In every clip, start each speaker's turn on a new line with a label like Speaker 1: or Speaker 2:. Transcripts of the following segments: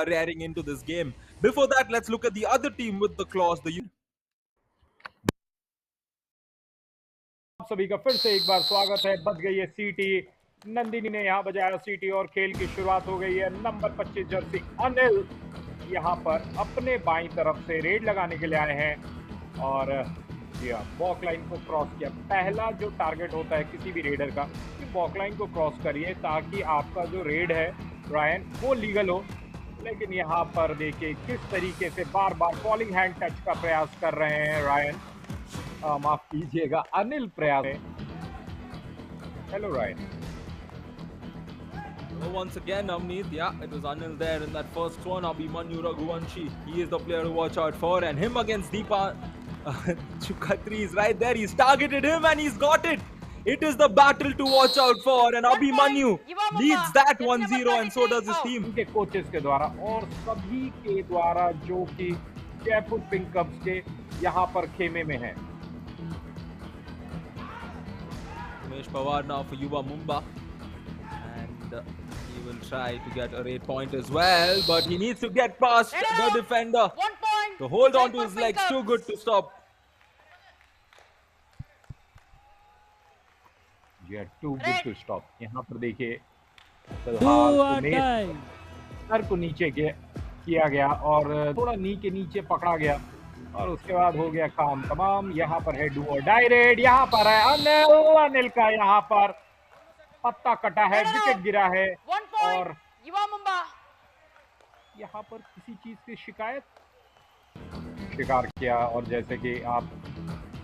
Speaker 1: raring into this game. Before that, let's look at the other team with the claws.
Speaker 2: आप सभी का फिर से एक बार स्वागत है। बज गई है सीटी, नंदिनी ने यहाँ बजाया सीटी और खेल की शुरुआत हो गई है। नंबर 25 जर्सी अनिल यहाँ पर अपने बाईं तरफ से रेड लगाने के लिए आए हैं और वॉक लाइन को क्रॉस किया। पहला जो टारगेट होता है किसी भी रेडर का कि वॉक लाइन को क्रॉस करिए ताकि आपका जो रेड है रायन वो लीगल हो। लेकिन यहाँ पर देखिए किस तरीके से बार बार फॉलिंग हैंड टच का प्रयास कर रहे हैं रायन, माफ कीजिएगा अनिल प्रयास। Hello Ryan.
Speaker 1: Once again, Navneet, yeah, it was Anil there in that first one. Abhimanyu Raghuvanshi, he is the player to watch out for, and him against Deepa Chukatri is right there. He's targeted him and he's got it. It is the battle to watch out for, and Abhimanyu leads that 1-0, and so does his team.
Speaker 2: उनके coaches के द्वारा और सभी के द्वारा जो कि Jaipur pink cups के यहाँ पर खेमे में है।
Speaker 1: Umesh Pawar now for Yuva Mumba, and he will try to get a 8 point as well, but he needs to get past the defender to hold on to his legs. Too good to stop.
Speaker 2: Yeah, too good to stop. यहाँ पर देखिए sir को नीचे किया गया और थोड़ा नी के नीचे पकड़ा गया और उसके बाद हो गया काम तमाम। यहाँ पर है डू और डाई रेड। यहाँ पर है अनिल का यहाँ पर पत्ता कटा है, विकेट गिरा है और यहाँ पर किसी चीज की शिकार किया। और जैसे कि आप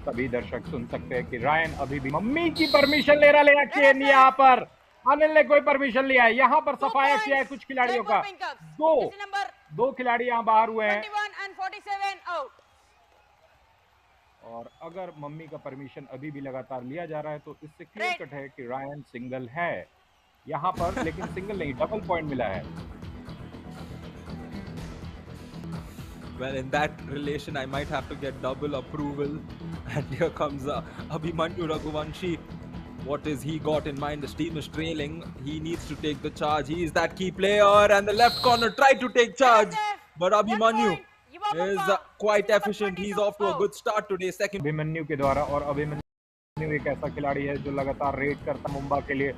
Speaker 2: सभी दर्शक सुन सकते हैं कि रायन अभी भी मम्मी की परमिशन ले रहा है। यहाँ पर अनिल ने कोई परमिशन लिया है। यहाँ पर सफाया किया है कुछ खिलाड़ियों का। दो खिलाड़ी यहाँ बाहर हुए हैं और अगर मम्मी का परमिशन अभी भी लगातार लिया जा रहा है तो इससे क्लियर कट है कि रायन सिंगल है यहाँ पर, लेकिन सिंगल नहीं डबल पॉइंट मिला है।
Speaker 1: Well, in that relation, I might have to get double approval. And here comes Abhimanyu Raghuvanshi. What is he got in mind? The team is trailing. He needs to take the charge. He is that key player, and the left corner tried to take charge, but Abhimanyu is quite efficient. He's off to a good start today. Second
Speaker 2: Abhimanyu के द्वारा, और अभिमन्यु एक ऐसा खिलाड़ी है जो लगातार red करता मुंबई के लिए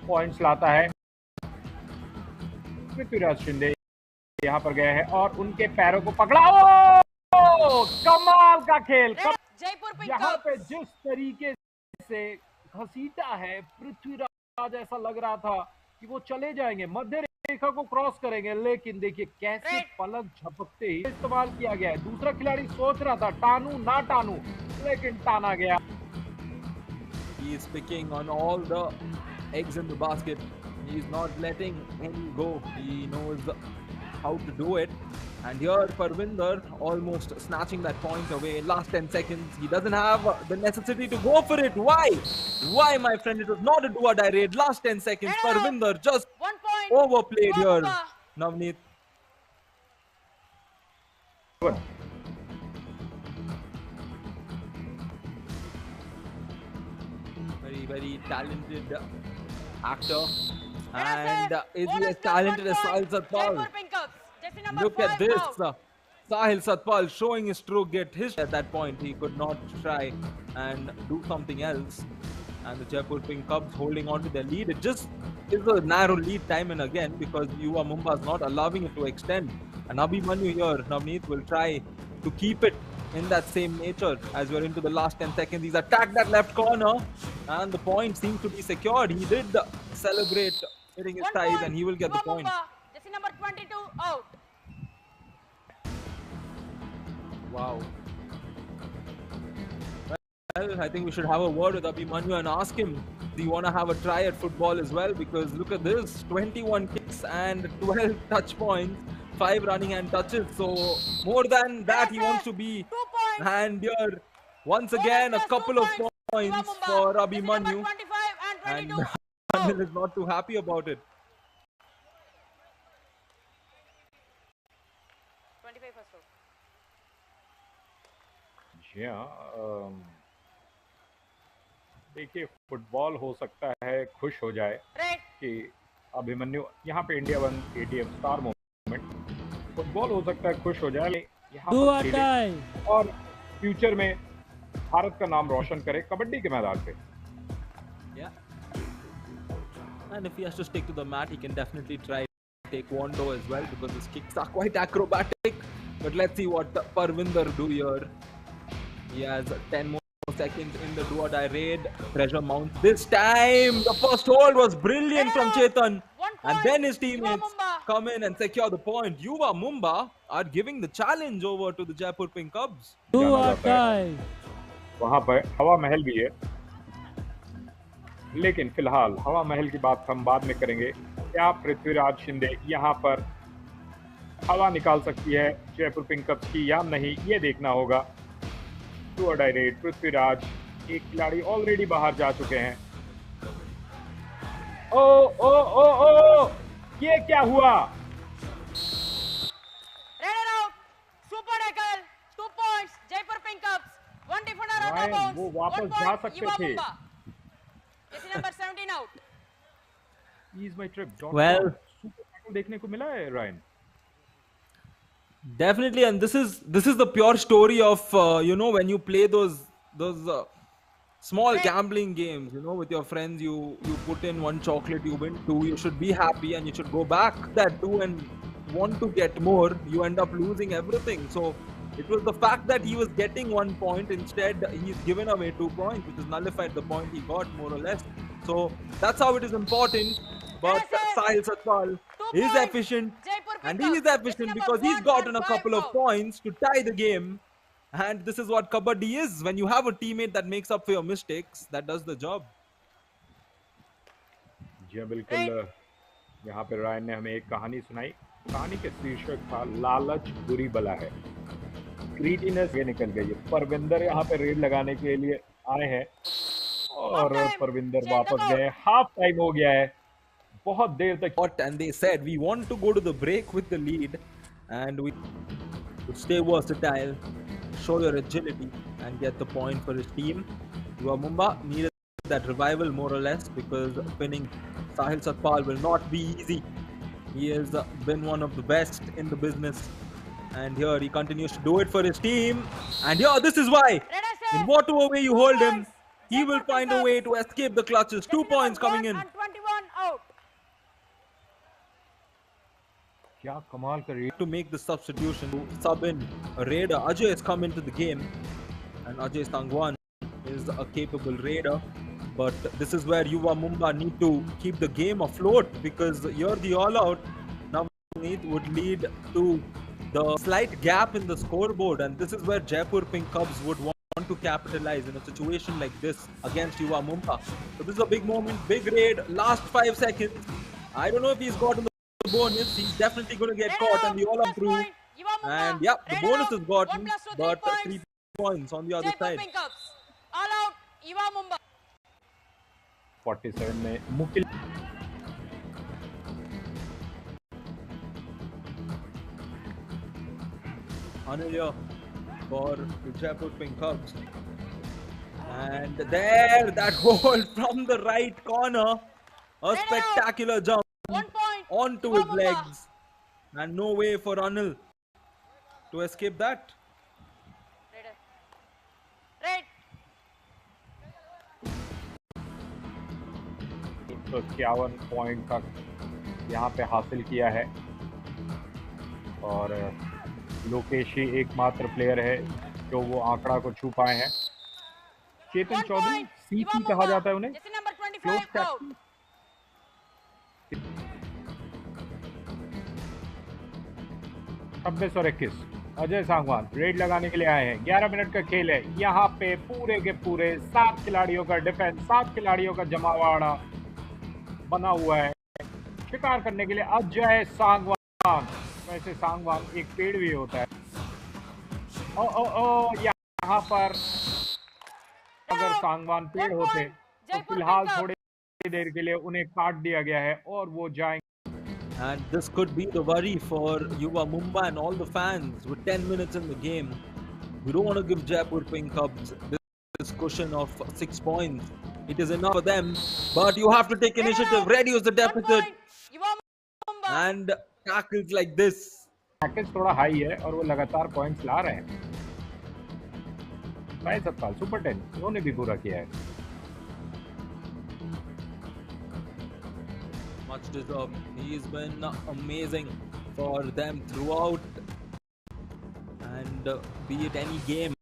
Speaker 2: पॉइंट्स लाता है। पृथ्वीराज शिंदे यहाँ पर गए हैं और उनके पैरों को पकड़ा। कमाल का खेल। यहाँ पे जिस तरीके से घसीटा है पृथ्वीराज, ऐसा लग रहा था कि वो चले जाएंगे, मध्य रेखा को क्रॉस करेंगे, लेकिन देखिए कैसे पलक झपकते ही इस्तेमाल किया गया है। दूसरा खिलाड़ी सोच रहा था टानू ना टानू, लेकिन टाना गया।
Speaker 1: He is picking on all the eggs in the basket. He is not letting any go. He knows how to do it, and here Parvinder almost snatching that point away in last 10 seconds. He doesn't have the necessity to go for it. Why my friend? It was not a do or die raid. Last 10 seconds, Parvinder just overplayed here. Navneet. Very talented actor, and is he as talented as Sahil Satpal? Look at this. Sahil Satpal showing his true grit. At that point, he could not try and do something else. And the Jaipur Pink Cubs holding on to their lead. It just is a narrow lead time and again because Yuva Mumba is not allowing it to extend. And Abhimanyu here, Navneet, will try to keep it in that same nature as we're into the last 10 seconds. He's attacked that left corner and the point seems to be secured. He did celebrate hitting his thighs and he will get the point.
Speaker 3: Jersey number 22 out.
Speaker 1: Wow. Well, I think we should have a word with Abhimanyu and ask him, do you want to have a try at football as well? Because look at this, 21 kicks and 12 touch points, 5 running hand touches. So more than that, he wants to be. And here, once again, a couple of points for Abhimanyu. And Anil is not too happy about it.
Speaker 3: 25 first row.
Speaker 2: Yeah. देखिए football हो सकता है खुश हो जाए कि अभिमन्यु यहाँ पे India 1 ATM star moment football हो सकता है खुश हो जाए, यहाँ
Speaker 4: Do
Speaker 2: पर
Speaker 4: or
Speaker 2: खेले
Speaker 4: die.
Speaker 2: और फ्यूचर में भारत का नाम रोशन करे कबड्डी के मैदान पे।
Speaker 1: Yeah. And if he has to stick to the mat, he can definitely try taekwondo as well because his kicks are quite acrobatic. But let's see what Parvinder do here. He has 10 more seconds in the do or die raid. Pressure mounts this time. The first hold was brilliant from Chetan.
Speaker 3: 1
Speaker 1: And
Speaker 3: point.
Speaker 1: then his
Speaker 3: Yuva
Speaker 1: teammates
Speaker 3: Mumba.
Speaker 1: come in and secure the point. Yuva Mumba are giving the challenge over to the Jaipur Pink Cubs.
Speaker 4: Do
Speaker 2: जाना
Speaker 4: or
Speaker 2: जाता है।
Speaker 4: die.
Speaker 2: वहां पर हवा महल भी है, लेकिन फिलहाल हवा महल की बात हम बाद में करेंगे। क्या पृथ्वीराज शिंदे यहाँ पर हवा निकाल सकती है जयपुर पिंक कप्स की या नहीं, ये देखना होगा। टू और डाई रेड पृथ्वीराज, एक खिलाड़ी ऑलरेडी बाहर जा चुके हैं। ओ ओ ओ ओ ये क्या हुआ?
Speaker 3: Red out. Super tackle. 2 points. Jaipur Pink Cubs. 1 defender out of
Speaker 2: Ryan,
Speaker 3: bounds.
Speaker 2: वो वापस
Speaker 3: 1
Speaker 2: जा
Speaker 3: point.
Speaker 2: सकते
Speaker 3: Yuva
Speaker 2: थे।
Speaker 3: Mumba. Jersey number 17 out.
Speaker 2: Ease my trip.
Speaker 1: Well-
Speaker 2: super देखने को मिला है Ryan.
Speaker 1: Definitely, and this is the pure story of when you play those small gambling games, with your friends. You put in 1 chocolate, you win 2. You should be happy and you should go back that 2 and want to get more. You end up losing everything. So it was the fact that he was getting 1 point. Instead, he's given away 2 points, which has nullified the point he got more or less. So that's how it is important. But Sahil Satpal
Speaker 3: 2
Speaker 1: is
Speaker 3: points.
Speaker 1: efficient.
Speaker 3: Jaipur Pink
Speaker 1: And he
Speaker 3: Cubs.
Speaker 1: is efficient
Speaker 3: Jersey
Speaker 1: because
Speaker 3: number
Speaker 1: he's gotten a
Speaker 3: 115
Speaker 1: couple of
Speaker 3: out.
Speaker 1: points to tie the game. And this is what Kabaddi is. When you have a teammate that makes up for your mistakes, that does the job.
Speaker 2: जी बिल्कुल, यहाँ पे Ryan ने हमें एक कहानी सुनाई। कहानी के शीर्षक था लालच बुरी बला है। ग्रीडीनेस ये निकल गई है। परविंदर यहाँ पे रेड लगाने के लिए आए हैं और
Speaker 3: Half time.
Speaker 2: Parvinder
Speaker 3: Change the
Speaker 2: वापस
Speaker 3: ball.
Speaker 2: गए। हाफ टाइम हो गया है, बहुत देर तक।
Speaker 1: And they said, we want to go to the break with the lead. And we to stay versatile, show your agility, and get the point for his team. Yuva Mumba needed that revival more or less because pinning Sahil Satpal will not be easy. He has been one of the best in the business. And here he continues to do it for his team. And here, this is why.
Speaker 3: Red Asset.
Speaker 1: In whatever way you hold him,
Speaker 3: points.
Speaker 1: he will
Speaker 3: Jaipur
Speaker 1: find
Speaker 3: Pink
Speaker 1: a way
Speaker 3: Cubs.
Speaker 1: to escape the clutches. 2
Speaker 3: Jersey
Speaker 1: points
Speaker 3: number
Speaker 1: coming
Speaker 3: 1
Speaker 1: in.
Speaker 3: and 21 out.
Speaker 2: क्या कमाल कर रही है।
Speaker 1: To make the substitution, to sub in a raider. Ajay has come into the game, and Ajay Sangwan is a capable raider. But this is where Yuva Mumba need to keep the game afloat because you're the all-out. Navneet would lead to the slight gap in the scoreboard, and this is where Jaipur Pink Cubs would want to capitalize in a situation like this against Yuva Mumba. So this is a big moment, big raid, last 5 seconds. I don't know if he's gotten the bonus. He's definitely going to get
Speaker 3: Red
Speaker 1: caught,
Speaker 3: out.
Speaker 1: and we all are
Speaker 3: Plus
Speaker 1: through.
Speaker 3: point. Yuva Mumba.
Speaker 1: And yeah, the
Speaker 3: Red
Speaker 1: bonus
Speaker 3: out.
Speaker 1: is gotten,
Speaker 3: 1 plus 2, 3
Speaker 1: but
Speaker 3: points.
Speaker 1: 3 points on the other
Speaker 3: Jaipur
Speaker 1: side.
Speaker 3: Pink Cubs. All out. Yuva Mumba.
Speaker 2: 47 में मुकिल
Speaker 1: Anilya for the Jaipur Pink Cubs. And there, that hole from the right corner. A
Speaker 3: Red out.
Speaker 1: spectacular jump
Speaker 3: 1 point.
Speaker 1: onto
Speaker 3: Yuva
Speaker 1: his
Speaker 3: Mumba.
Speaker 1: legs. And no way for Anil to escape that.
Speaker 3: Red. Red.
Speaker 2: 151 point तक यहाँ पे हासिल किया है और लोकेश ही एकमात्र player है जो वो आंकड़ा को छू पाए हैं। चेतन
Speaker 3: 1
Speaker 2: चौधरी
Speaker 3: point.
Speaker 2: सीपी
Speaker 3: Yuva
Speaker 2: कहा
Speaker 3: Mumba.
Speaker 2: जाता है उन्हें।
Speaker 3: Jersey number 25
Speaker 2: Close
Speaker 3: out.
Speaker 2: captain. छब्बीस और 21 अजय सांगवान रेड लगाने के लिए आए हैं। 11 मिनट का खेल है। यहाँ पे पूरे के पूरे 7 खिलाड़ियों का डिफेंस, 7 खिलाड़ियों का जमावाड़ा बना हुआ है शिकार करने के लिए। अजय सांगवान, वैसे सांगवान एक पेड़ भी होता है। ओ ओ ओ यहाँ पर अगर सांगवान पेड़ होते तो फिलहाल थोड़ी देर के लिए उन्हें काट दिया गया है और वो जाएंगे।
Speaker 1: And this could be the worry for Yuva Mumba and all the fans with 10 minutes in the game. We don't want to give Jaipur Pink Cubs this cushion of 6 points. It is enough for them, but you have to take initiative, reduce the
Speaker 3: 1
Speaker 1: deficit,
Speaker 3: point. Yuva Mumba.
Speaker 1: and tackles like this
Speaker 2: package थोड़ा high है और वो लगातार points ला रहे हैं। साहिल Satpal super 10 उन्होंने भी पूरा किया है।
Speaker 1: Much deserved. He's been amazing for them throughout, and be it any game,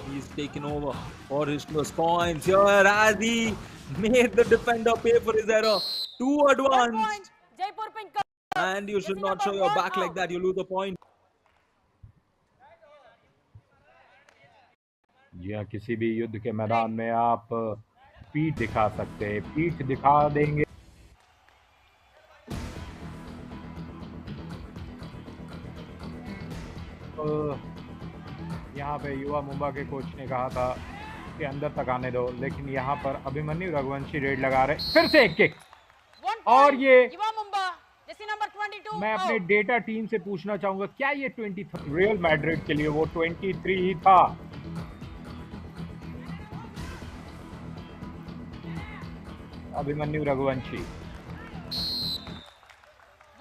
Speaker 1: he's taken over for his plus points here as he made the defender pay for his error. 2
Speaker 3: 1
Speaker 1: advanced,
Speaker 3: point, Jaipur Pink Cups.
Speaker 1: and you should
Speaker 3: Jersey
Speaker 1: not show
Speaker 3: number
Speaker 1: your
Speaker 3: 1
Speaker 1: back like
Speaker 3: out.
Speaker 1: that. You lose a point.
Speaker 2: जी हाँ, किसी भी युद्ध के मैदान में आप पीठ दिखा सकते हैं, पीठ दिखा देंगे। यहाँ पे युवा मुंबा के कोच ने कहा था कि अंदर तक आने दो, लेकिन यहाँ पर अभिमन्यु रघुवंशी रेड लगा रहे। फिर से एक किक,
Speaker 3: 1
Speaker 2: और
Speaker 3: point,
Speaker 2: ये
Speaker 3: युवा मुंबा, जर्सी नंबर 22
Speaker 2: मैं अपने
Speaker 3: out.
Speaker 2: डेटा टीम से पूछना चाहूंगा, क्या ये 23 रियल मैड्रिड के लिए वो 23 ही था? अभिमन्यु रघुवंशी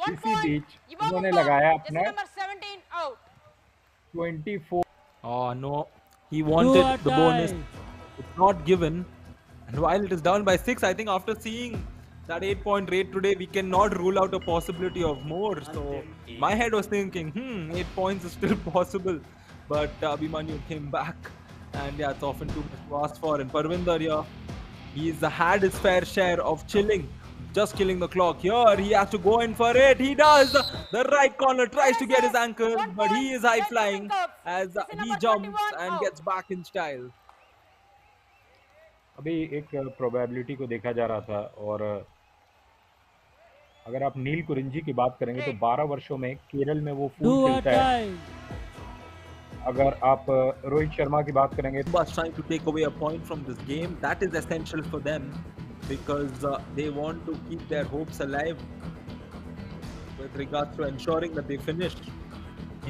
Speaker 3: 1
Speaker 2: इसी
Speaker 3: point,
Speaker 2: बीच
Speaker 3: युवा
Speaker 2: उन्होंने
Speaker 3: मुंबा,
Speaker 2: लगाया
Speaker 3: जर्सी
Speaker 2: अपना
Speaker 3: number 17 out.
Speaker 2: 24।
Speaker 1: Oh no, he wanted the bonus. It's not given. And while it is down by 6, I think after seeing that 8-point rate today, we cannot rule out a possibility of more. So my head was thinking, 8 points is still possible. But Abhimanyu came back. And yeah, it's often too much to ask for. And Parvinder here, he's had his fair share of chilling. Just killing the clock here. He has to go in for it. He does. The right corner tries to get his ankle, but he is high flying as he jumps and gets back in style.
Speaker 2: अभी एक probability को देखा जा रहा था, और अगर आप नील कुरिंजी की बात करेंगे तो 12 वर्षों में केरल में वो फूल खिलता है। अगर आप रोहित शर्मा की बात करेंगे,
Speaker 1: was trying to take away a point from this game. That is essential for them because they want to keep their hopes alive with regards to ensuring that they finish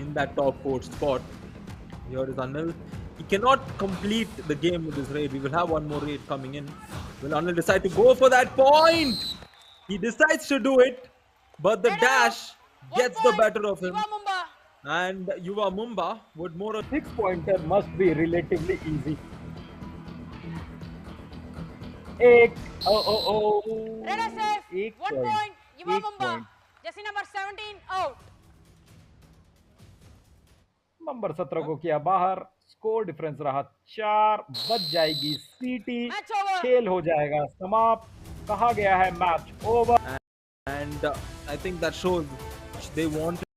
Speaker 1: in that top 4 spot. Here is Anil. He cannot complete the game with this raid. We will have one more raid coming in. Will Anil decide to go for that point? He decides to do it, but the dash gets the better of him.
Speaker 3: युवा Mumba.
Speaker 1: And Yuva Mumba would more or
Speaker 2: 6-pointer must be relatively easy. एक
Speaker 3: Red SF,
Speaker 2: एक
Speaker 3: 1
Speaker 2: point,
Speaker 3: point, युवा
Speaker 2: एक
Speaker 3: Mumba,
Speaker 2: point.
Speaker 3: Jersey number 17 out.
Speaker 2: Number 17 को किया बाहर। Score difference रहा 4, बच जाएगी सीटी,
Speaker 3: Match over.
Speaker 2: खेल हो जाएगा समाप्त। कहा गया है match over.
Speaker 1: and I think that shows they want